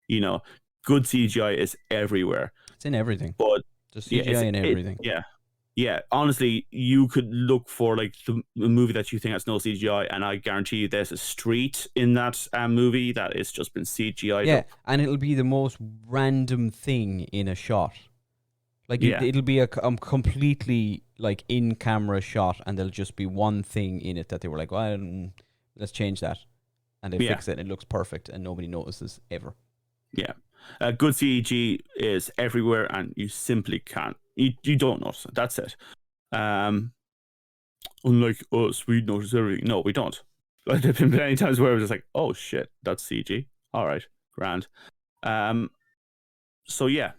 Good CGI is everywhere. It's in everything. But just CGI in everything. Yeah, honestly, you could look for like the movie that you think has no CGI, and I guarantee you there's a street in that movie that has just been CGI'd up. And it'll be the most random thing in a shot. Like it'll be a completely like in-camera shot, and there'll just be one thing in it that they were like, well, let's change that. and they fix it and it looks perfect and nobody notices ever. Yeah. Good CG is everywhere and you simply can't. You don't notice it. That's it. Unlike us, we notice everything. No, we don't. Like, there've been many times where I was just like, oh shit, that's CG. All right, grand. So yeah.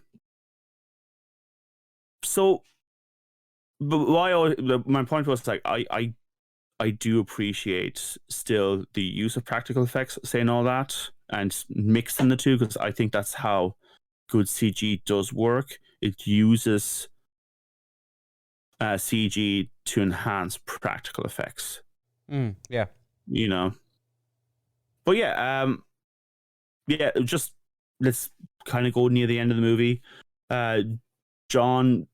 So, but my point was like, I do appreciate still the use of practical effects, saying all that, and mixing the two, because I think that's how good CG does work. It uses CG to enhance practical effects. Yeah. You know. But yeah, just let's kind of go near the end of the movie. John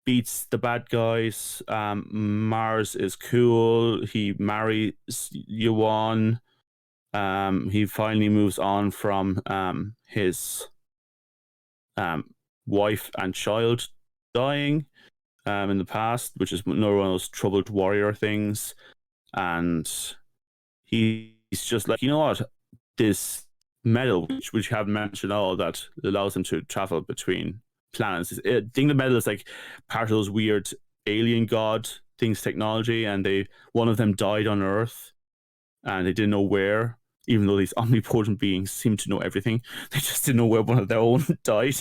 beats the bad guys. Mars is cool. He marries Yuan. He finally moves on from his wife and child dying in the past, which is another one of those troubled warrior things. And he's just like, you know what? This metal, which you haven't mentioned at all, that allows him to travel between planets. I think the metal is like part of those weird alien god things technology, and one of them died on Earth, and they didn't know where. Even though these omnipotent beings seem to know everything, they just didn't know where one of their own died.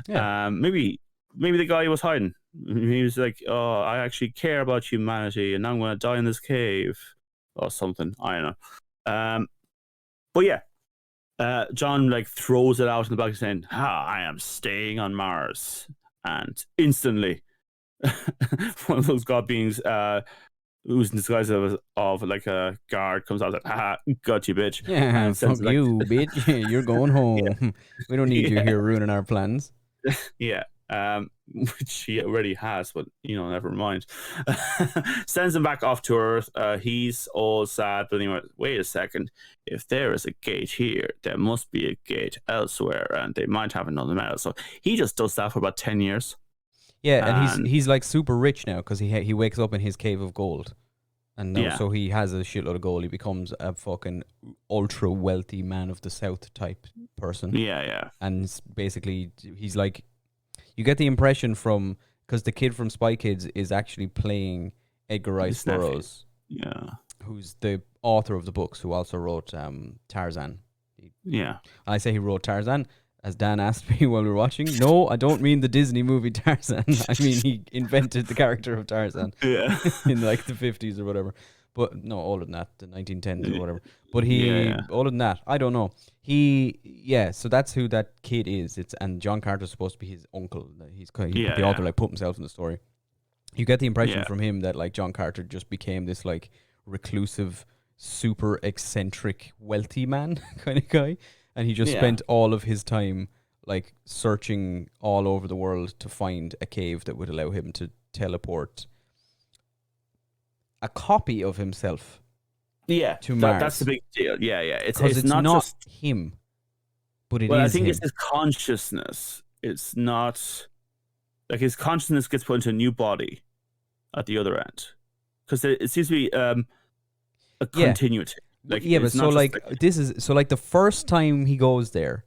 Yeah. Maybe the guy was hiding. He was like, "Oh, I actually care about humanity, and I'm going to die in this cave," or something. I don't know. But yeah, John like throws it out in the back, saying, I am staying on Mars," and instantly, one of those god beings, who's in disguise of like a guard, comes out like, got you, bitch. Yeah, fuck you, bitch. You're going home. We don't need you here ruining our plans. Yeah. Which he already has, but never mind. Sends him back off to Earth. He's all sad, but anyway, wait a second. If there is a gate here, there must be a gate elsewhere, and they might have another metal. So he just does that for about 10 years. Yeah, and he's like super rich now because he wakes up in his cave of gold, and now so he has a shitload of gold. He becomes a fucking ultra wealthy man of the South type person. Yeah. And basically, he's like, you get the impression from, because the kid from Spy Kids is actually playing Edgar Rice Burroughs, who's the author of the books, who also wrote Tarzan. I say he wrote Tarzan, as Dan asked me while we were watching. No, I don't mean the Disney movie Tarzan. I mean he invented the character of Tarzan in like the 50s or whatever. But no, older than that, the 1910s or whatever. But older than that, I don't know. So that's who that kid is. And John Carter's supposed to be his uncle. The author like put himself in the story. You get the impression from him that like John Carter just became this like reclusive, super eccentric, wealthy man kind of guy. And he just spent all of his time like searching all over the world to find a cave that would allow him to teleport a copy of himself. To Mars. That's the big deal. Yeah. It's not just him, but it is. I think him. It's his consciousness. It's not like his consciousness gets put into a new body at the other end, because it seems to be a continuity. Like, but so like this is so like the first time he goes there,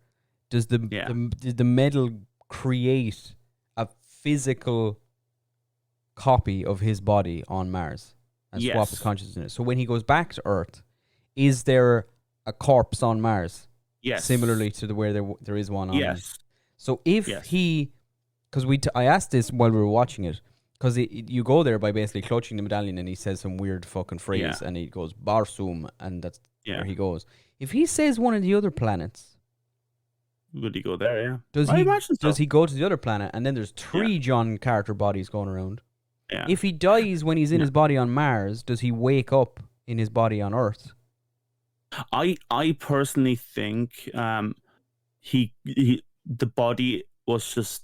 does the metal create a physical copy of his body on Mars and swap his consciousness? So when he goes back to Earth, is there a corpse on Mars? Yes. Similarly to where there is one on Mars. So if he, because I asked this while we were watching it, because you go there by basically clutching the medallion, and he says some weird fucking phrase, and he goes Barsum, and that's where he goes. If he says one of the other planets, would he go there? Yeah. Does he go to the other planet, and then there's 3 John Carter bodies going around? Yeah. If he dies when he's in his body on Mars, does he wake up in his body on Earth? I personally think the body was just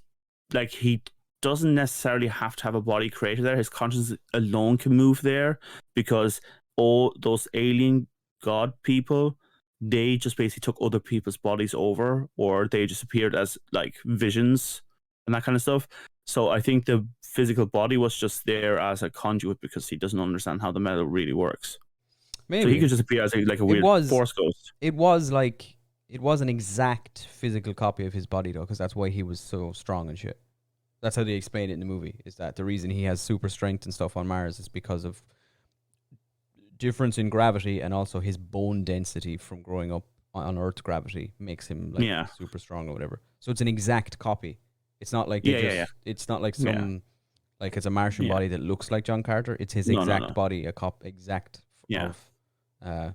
like, he doesn't necessarily have to have a body created there. His consciousness alone can move there, because all those alien god people, they just basically took other people's bodies over, or they just appeared as like visions and that kind of stuff. So I think the physical body was just there as a conduit, because he doesn't understand how the metal really works. Maybe. So he could just appear as like a weird Force ghost. It was an exact physical copy of his body though, because that's why he was so strong and shit. That's how they explain it in the movie. Is that the reason he has super strength and stuff on Mars is because of difference in gravity and also his bone density from growing up on Earth. Gravity makes him like super strong or whatever. So it's an exact copy. It's not like it's not like some like it's a Martian body that looks like John Carter. It's his exact body, exact of. And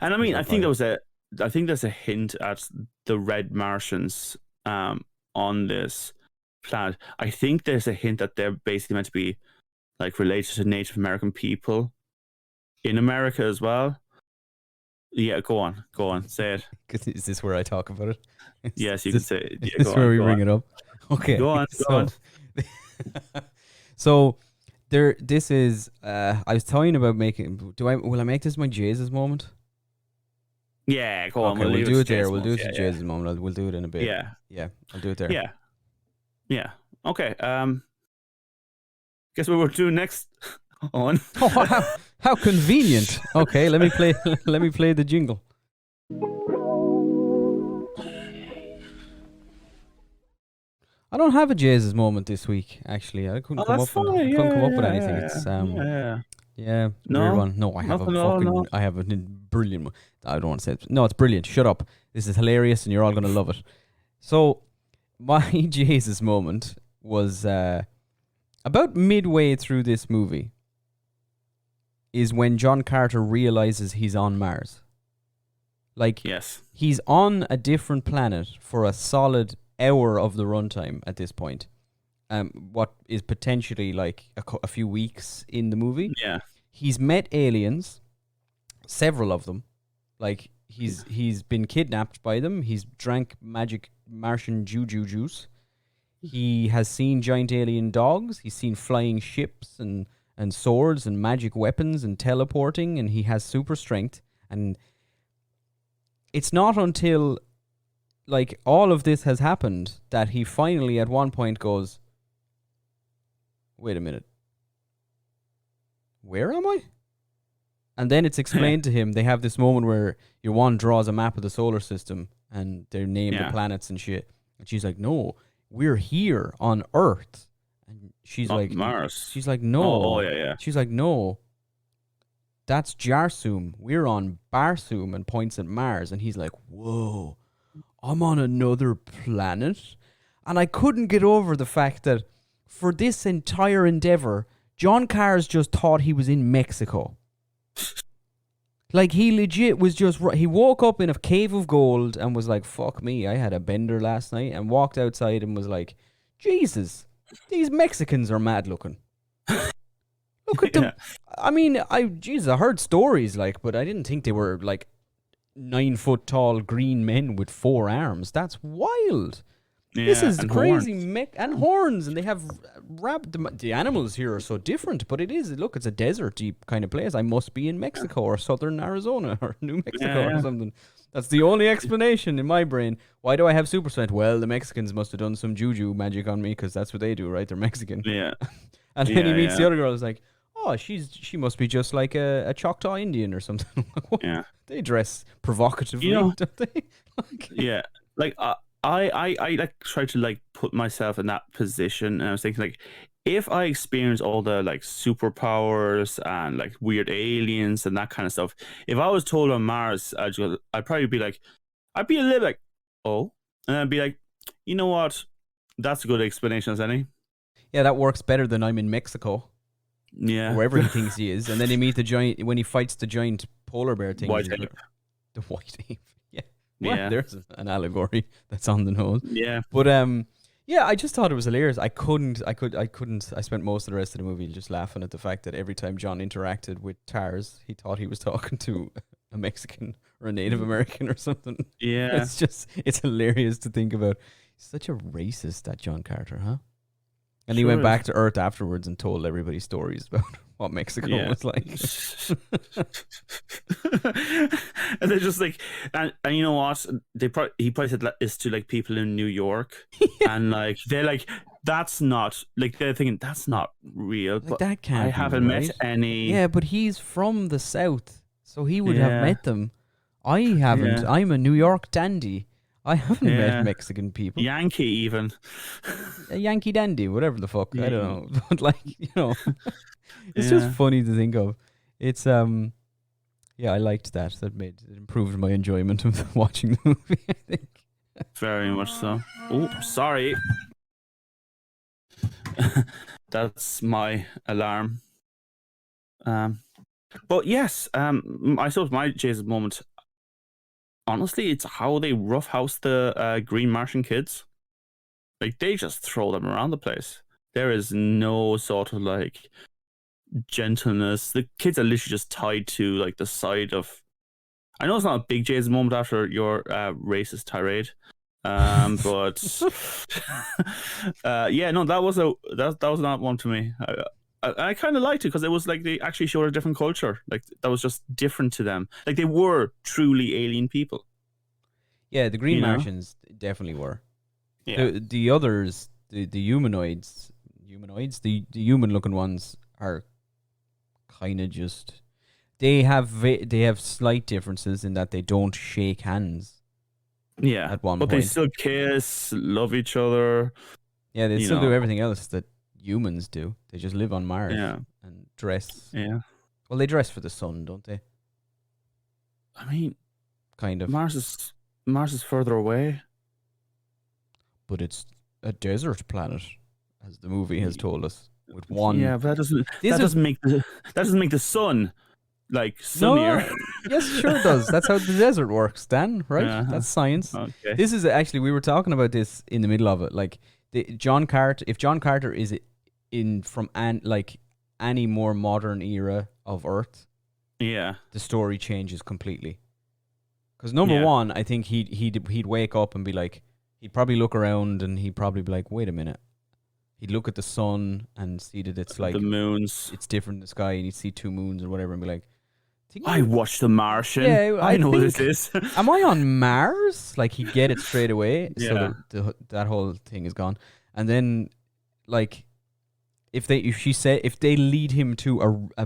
I mean, I think there's a hint at the red Martians on this planet. I think there's a hint that they're basically meant to be like related to Native American people in America as well. Yeah, go on, say it. Is this where I talk about it? Yes, you can say it. Yeah, is this where we bring it up? Okay. Go on. So there, this is. I was talking about making. Will I make this my Jesus moment? Yeah, go on. Okay, we'll do it there. We'll do it to Jesus moment. We'll do it in a bit. Yeah, I'll do it there. Yeah. Okay. Guess what we're doing next? On. Oh, how convenient. Okay, let me play. Let me play the jingle. I don't have a Jesus moment this week. Actually, I couldn't come up. Couldn't come up with anything. It's weird one. No, I have I have a brilliant one. I don't want to say it. No, it's brilliant. Shut up. This is hilarious, and you're all gonna love it. So, my Jesus moment was about midway through this movie. Is when John Carter realizes he's on Mars. Like, he's on a different planet for a solid hour of the runtime at this point. What is potentially like a few weeks in the movie. Yeah. He's met aliens, several of them. Like, he's been kidnapped by them. He's drank magic Martian juju juice. He has seen giant alien dogs. He's seen flying ships and swords and magic weapons and teleporting, and he has super strength. And it's not until like all of this has happened that he finally at one point goes, wait a minute, where am I? And then it's explained to him. They have this moment where your one draws a map of the solar system and they name the planets and shit, and she's like, no, we're here on Earth. And she's like, Mars. She's like, no. She's like, no. That's Jarsum. We're on Barsum, and points at Mars. And he's like, whoa, I'm on another planet. And I couldn't get over the fact that for this entire endeavor, John Cars just thought he was in Mexico. Like, he legit was just, he woke up in a cave of gold and was like, fuck me, I had a bender last night, and walked outside and was like, Jesus, these Mexicans are mad looking. Look at them. I mean, I heard stories, like, but I didn't think they were like 9 foot tall green men with 4 arms. That's wild. Yeah, this is crazy. And horns, and they have the animals here are so different, but it's a desert-y kind of place. I must be in Mexico or southern Arizona or New Mexico or something. That's the only explanation in my brain. Why do I have super strength? Well, the Mexicans must have done some juju magic on me, because that's what they do, right? They're Mexican. Yeah. And then he meets the other girl. He's like, oh, she must be just like a Choctaw Indian or something. Yeah. They dress provocatively, don't they? Yeah. Like, I like try to like put myself in that position, and I was thinking, like, if I experience all the like superpowers and like weird aliens and that kind of stuff, if I was told on Mars, I'd probably be like, I'd be a little like, oh, and I'd be like, you know what, that's a good explanation as any. Yeah, that works better than I'm in Mexico. Yeah, wherever he thinks he is, and then they meet the giant when he fights the giant polar bear thing. White ape. The white ape. Well, yeah, there's an allegory that's on the nose. Yeah, but yeah, I just thought it was hilarious. I spent most of the rest of the movie just laughing at the fact that every time John interacted with Tars, he thought he was talking to a Mexican or a Native American or something. Yeah, it's hilarious to think about. He's such a racist, that John Carter, huh? And he went back to Earth afterwards and told everybody stories about what Mexico was like. And they're just like, and you know what? He probably said this to like people in New York, and like they're like, that's not, like, they're thinking that's not real. Like, but that can't. I haven't met any. Yeah, but he's from the South, So he would have met them. I haven't. Yeah. I'm a New York dandy. I haven't met Mexican people. Yankee even. A Yankee dandy, whatever the fuck. I don't know. But like, it's just funny to think of. It's I liked that. It improved my enjoyment of watching the movie, I think. Very much so. Oh, sorry. That's my alarm. But yes, I suppose my Jesus moment, honestly, it's how they roughhouse the Green Martian kids. Like, they just throw them around the place. There is no sort of like gentleness. The kids are literally just tied to like the side of. I know it's not a big Jesus moment after your racist tirade, but that was not one to me. I kind of liked it because it was like they actually showed a different culture, like that was just different to them. Like they were truly alien people. Yeah, the Green Martians definitely were. Yeah. The others, the humanoids, the human-looking ones are kind of just. They have slight differences in that they don't shake hands. Yeah, at one but point. They still kiss, love each other. Yeah, they still do everything else that humans do. They just live on Mars and dress. Yeah. Well, they dress for the sun, don't they? I mean, kind of. Mars is further away. But it's a desert planet, as the movie has told us. With one. Yeah, but that doesn't make the sun like sunnier. No, yes, sure it does. That's how the desert works, Dan. Right? That's science. Okay. This is actually, we were talking about this in the middle of it. Like if John Carter is from any more modern era of Earth, the story changes completely. Because number one, I think he'd wake up and be like, he'd probably look around and he'd probably be like, wait a minute. He'd look at the sun and see that it's like the moons. It's different in the sky, and he'd see two moons or whatever, and be like, I watched The Martian. Yeah, I know this is. Am I on Mars? Like he'd get it straight away. Yeah. So that whole thing is gone. And then, like, if they lead him to a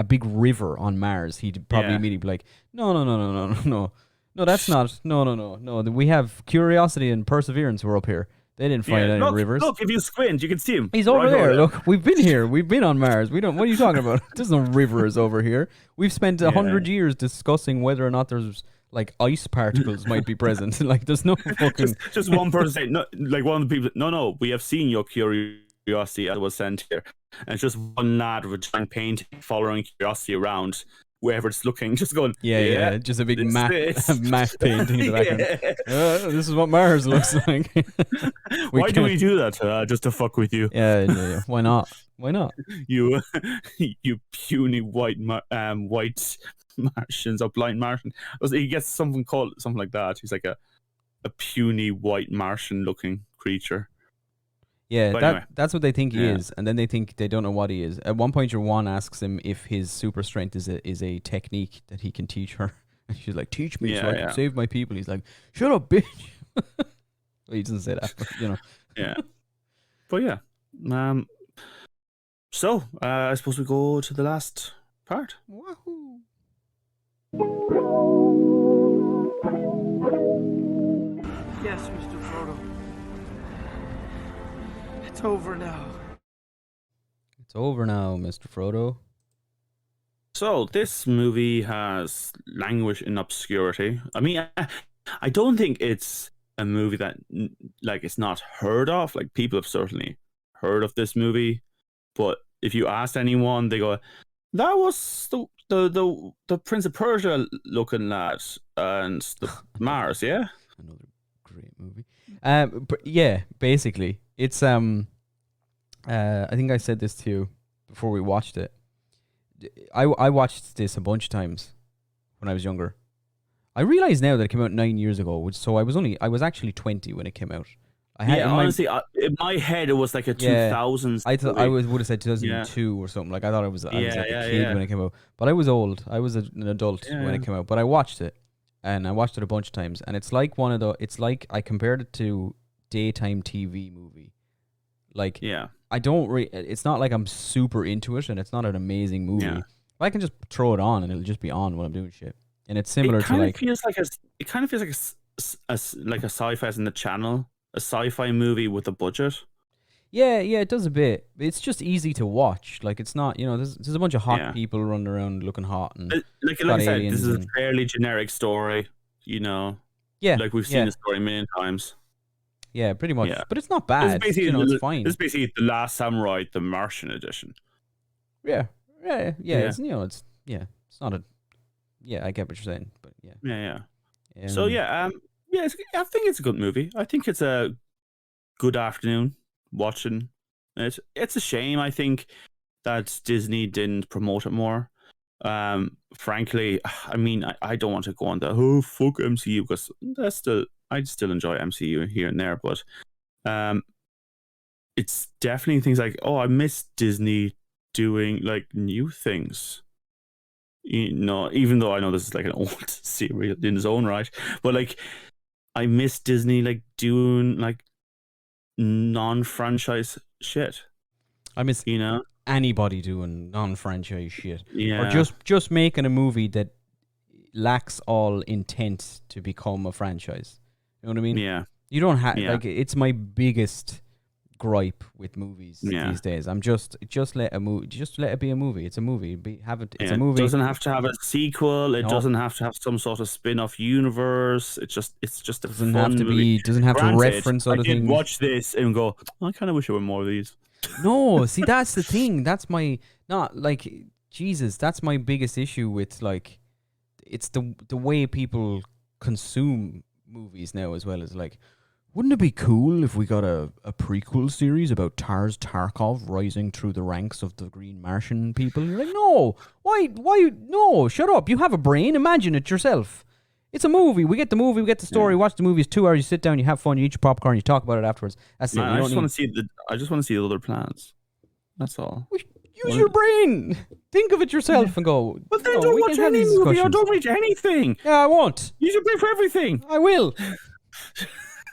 big river on Mars, he'd probably immediately be like, no, that's not. No. We have curiosity and perseverance. We're up here. They didn't find any rivers. Look, if you squint, you can see him. He's over there. Look, we've been here. We've been on Mars. What are you talking about? There's no rivers over here. We've spent 100 years discussing whether or not there's like ice particles might be present. Like there's no fucking. Just one person saying, no, like one of the people. No, we have seen your curiosity as it was sent here, and it's just one lad with a giant painting following curiosity around. Wherever it's looking, just going, just a big map painting in the background. This is what Mars looks like. Why do we do that? Just to fuck with you. Yeah. Why not? You puny white Martians or blind Martian. He gets something like that. He's like a puny white Martian looking creature. Yeah, anyway. That's what they think he is, and then they think they don't know what he is. At one point, your one asks him if his super strength is a technique that he can teach her, and she's like, "Teach me so I can save my people." He's like, "Shut up, bitch." Well, he doesn't say that, but Yeah, but so I suppose we go to the last part. Wahoo! Yes, Mr. Frodo. It's over now. It's over now, Mr. Frodo. So this movie has languished in obscurity. I mean, I don't think it's a movie that like it's not heard of. Like people have certainly heard of this movie, but if you asked anyone, they go, "That was the Prince of Persia looking lad and the Mars, yeah." Another great movie. But yeah, basically, it's I think I said this to you before we watched it. I watched this a bunch of times when I was younger. I realize now that it came out 9 years ago, so I was actually 20 when it came out. Honestly, in my head it was like a 2000s. I would have said 2002 or something. Like I thought I was like a kid when it came out, but I was old. I was an adult when it came out. But I watched it, and I watched it a bunch of times, and it's like it's like I compared it to daytime TV movie. Like I don't it's not like I'm super into it, and it's not an amazing movie. But I can just throw it on and it'll just be on while I'm doing shit. And it's similar to like it kind of feels like a sci-fi in the channel, a sci-fi movie with a budget. Yeah, it does a bit. It's just easy to watch. Like it's not, there's a bunch of hot people running around looking hot and like I said, this is a fairly generic story. Yeah, like we've seen the story a million times. Yeah, pretty much. Yeah. But it's not bad. It's fine. It's basically The Last Samurai, the Martian edition. Yeah. It's it's not a. Yeah, I get what you're saying, but yeah. Yeah. So I think it's a good movie. I think it's a good afternoon watching it. It's a shame, I think, that Disney didn't promote it more. Frankly, I mean, I don't want to go on the fuck MCU, because I still enjoy MCU here and there, but it's definitely things like, I miss Disney doing like new things. Even though I know this is like an old series in its own right, but like I miss Disney like doing like non-franchise shit. I miss anybody doing non-franchise shit, or just making a movie that lacks all intent to become a franchise. You know what I mean? Yeah. You don't have like, it's my biggest gripe with movies these days. I'm just let it be a movie. It's a movie. It's a movie. It doesn't have to have a sequel. It doesn't have to have some sort of spin-off universe. It's just a doesn't fun have to movie. Doesn't have to reference other things. Watch this and go, I kind of wish there were more of these. No, see, that's the thing. That's my Jesus. That's my biggest issue with like, it's the way people consume movies now as well. As like, wouldn't it be cool if we got a prequel series about Tars Tarkov rising through the ranks of the Green Martian people? And you're like, no, why? No, shut up. You have a brain. Imagine it yourself. It's a movie. We get the movie. We get the story. Watch the movie. It's 2 hours. You sit down. You have fun. You eat your popcorn. You talk about it afterwards. That's it. I just want to see the other plans. That's all. Use your brain. Think of it yourself and go. But then don't watch any movie or don't read anything. Yeah, I won't. Use your brain for everything. I will.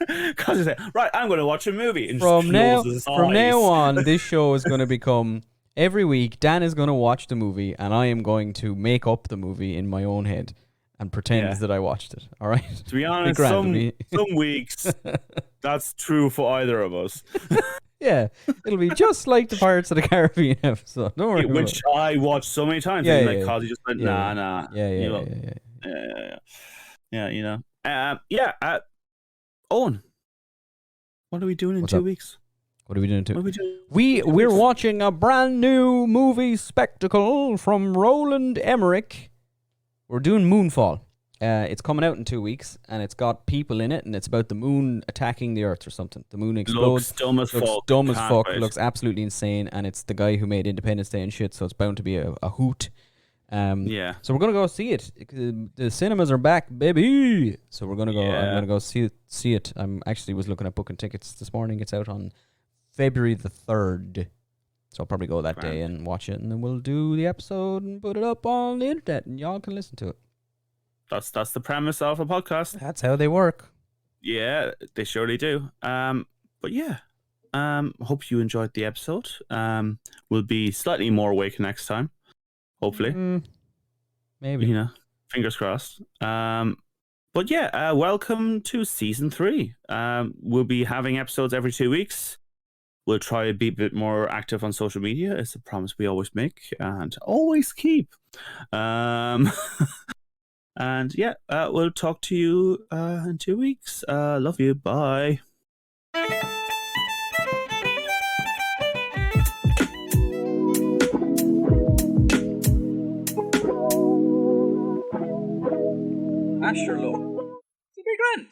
Because I say, right, I'm going to watch a movie. And from now on, this show is going to become every week. Dan is going to watch the movie, and I am going to make up the movie in my own head and pretend that I watched it. All right. To be honest, some weeks that's true for either of us. Yeah, it'll be just like the Pirates of the Caribbean episode. Don't worry. Which I watched so many times. Cause you just went, nah. Yeah. Owen, what are we doing in 2 weeks? What are we doing We're watching a brand new movie spectacle from Roland Emmerich. We're doing Moonfall. It's coming out in 2 weeks, and it's got people in it, and it's about the moon attacking the Earth or something. The moon explodes. Looks dumb as fuck. Looks absolutely insane, and it's the guy who made Independence Day and shit, so it's bound to be a hoot. So we're gonna go see it. The cinemas are back, baby. So we're gonna go. I'm gonna go see it. I'm actually was looking at booking tickets this morning. It's out on February the 3rd. So I'll probably go that day and watch it, and then we'll do the episode and put it up on the internet, and y'all can listen to it. That's the premise of a podcast. That's how they work. Yeah, they surely do. But yeah, hope you enjoyed the episode. We'll be slightly more awake next time, hopefully. Maybe. Fingers crossed. But yeah, welcome to season 3. We'll be having episodes every 2 weeks. We'll try to be a bit more active on social media. It's a promise we always make and always keep. And yeah, we'll talk to you in 2 weeks. Love you. Bye. Asherlo. It's a big grand.